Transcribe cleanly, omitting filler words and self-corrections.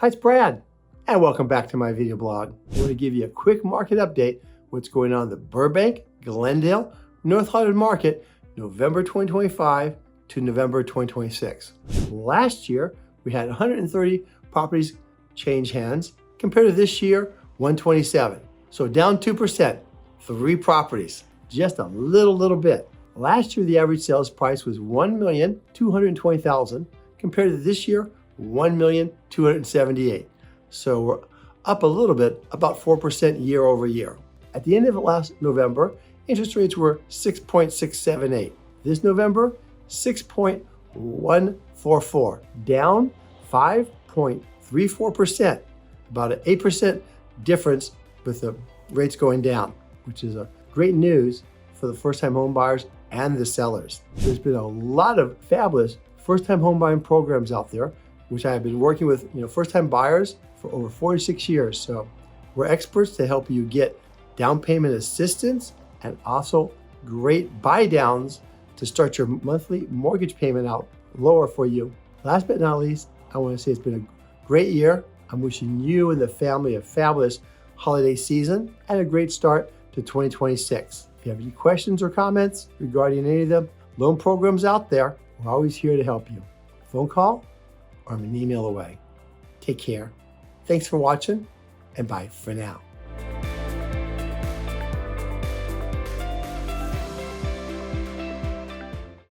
Hi, it's Brad, and welcome back to my video blog. I want to give you a quick market update, what's going on in the Burbank, Glendale, North Hollywood market, November 2025 to November 2026. Last year, we had 130 properties change hands, compared to this year, 127. So down 2%, 3 properties, just a little bit. Last year, the average sales price was $1,220,000, compared to this year, $1,278,000. So we're up a little bit, about 4% year over year. At the end of last November, interest rates were 6.678. This November, 6.144, down 5.34%, about an 8% difference with the rates going down, which is a great news for the first-time home buyers and the sellers. There's been a lot of fabulous first-time home buying programs out there, which I have been working with first-time buyers for over 46 years. So we're experts to help you get down payment assistance and also great buy downs to start your monthly mortgage payment out lower for you. Last but not least, I want to say it's been a great year. I'm wishing you and the family a fabulous holiday season and a great start to 2026. If you have any questions or comments regarding any of the loan programs out there, we're always here to help you. Phone call or an email away. Take care. Thanks for watching, and bye for now.